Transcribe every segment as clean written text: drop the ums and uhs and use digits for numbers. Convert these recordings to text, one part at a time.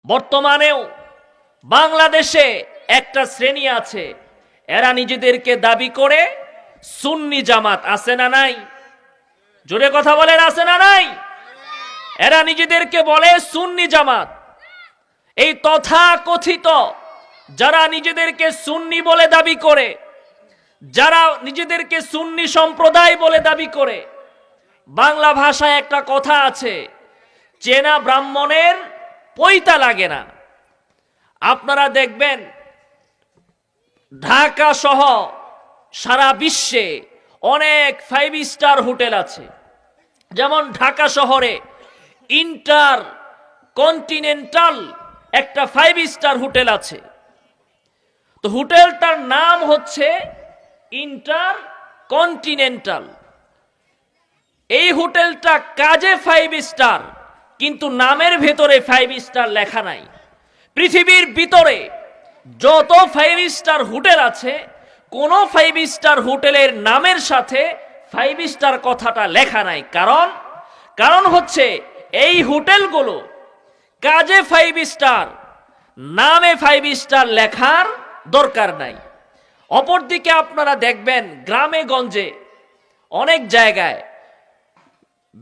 বর্তমানেও বাংলাদেশে একটা শ্রেণী আছে, এরা নিজেদেরকে দাবি করে সুন্নি জামাত। আছে না নাই? জোরে কথা বলেন, আছে না নাই? এরা নিজেদেরকে বলে সুন্নি জামাত। এই তথাকথিত যারা নিজেদেরকে সুন্নি বলে দাবি করে, যারা নিজেদেরকে সুন্নি সম্প্রদায় বলে দাবি করে, বাংলা ভাষায় একটা কথা আছে, চেনা ব্রাহ্মণের পৈতা লাগে না। আপনারা দেখবেন ঢাকা সহ সারা বিশ্বে অনেক 5 স্টার হোটেল আছে। যেমন ঢাকা শহরে ইন্টার কন্টিনেন্টাল একটা 5 স্টার হোটেল আছে। তো হোটেলটার নাম হচ্ছে ইন্টার কন্টিনেন্টাল। এই হোটেলটা কাজে 5 স্টার, কিন্তু নামের ভেতরে 5 স্টার লেখা নাই। পৃথিবীর ভিতরে যত 5 স্টার হোটেল আছে, কোন 5 স্টার হোটেলের নামের সাথে 5 স্টার কথাটা লেখা নাই। কারণ হচ্ছে এই হোটেলগুলো কাজে 5 স্টার, নামে 5 স্টার লেখার দরকার নাই। অপরদিকে আপনারা দেখবেন গ্রামে গঞ্জে অনেক জায়গায়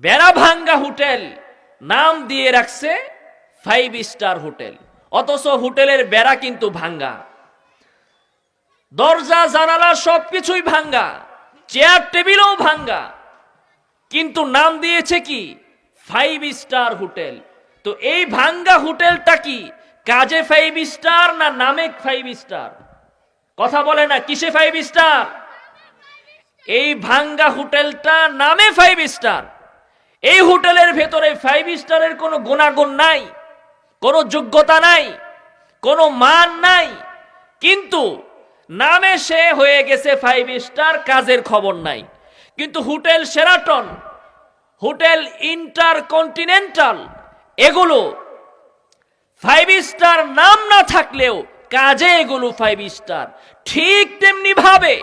বেড়াভাঙ্গা হোটেল নাম দিয়ে রাখছে 5 স্টার হোটেল, অথচ হোটেলের বেড়া কিন্তু ভাঙ্গা, দরজা জানালা সবকিছুই ভাঙ্গা, চেয়ার টেবিলও ভাঙ্গা, কিন্তু নাম দিয়েছে কি 5 স্টার হোটেল। তো এই ভাঙ্গা হোটেলটা কি কাজে 5 স্টার না নামে 5 স্টার? কথা বলে না, কিসে 5 স্টার? এই ভাঙ্গা হোটেলটা নামে 5 স্টার। এই হোটেলের ভেতরে 5 স্টারের কোনো গুণাগুণ নাই, কোনো যোগ্যতা নাই, কোনো মান নাই, কিন্তু নামে সে হয়ে গেছে 5 স্টার, কাজের খবর নাই। কিন্তু হোটেল শেরাটন, হোটেল ইন্টারকন্টিনেন্টাল, এগুলো 5 স্টার নাম না থাকলেও কাজে এগুলো 5 স্টার। ঠিক তেমনি ভাবে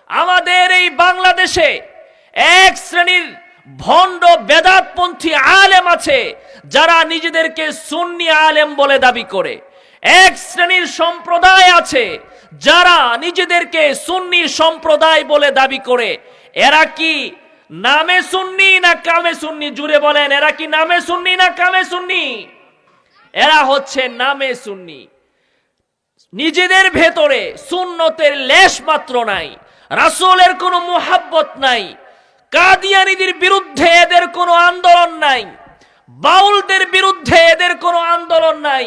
আমাদের এই বাংলাদেশে এক শ্রেণীর ভণ্ড বেদাতপন্থী আলেম আছে, যারা নিজেদেরকে সুন্নি আলেম বলে দাবি করে। এক শ্রেণীর সম্প্রদায় আছে যারা নিজেদেরকে সুন্নি সম্প্রদায় বলে দাবি করে। এরা কি নামে সুন্নি না কামে সুন্নি? জুড়ে বলেন, এরা কি নামে সুন্নি না কামে সুন্নি? এরা হচ্ছে নামে সুন্নি। নিজেদের ভেতরে সুন্নতের লেশ মাত্র নাই, রাসূলের কোনো মুহাব্বত নাই, কাদিয়ানীদের বিরুদ্ধে এদের কোনো আন্দোলন নাই, বাউলদের বিরুদ্ধে এদের কোনো আন্দোলন নাই।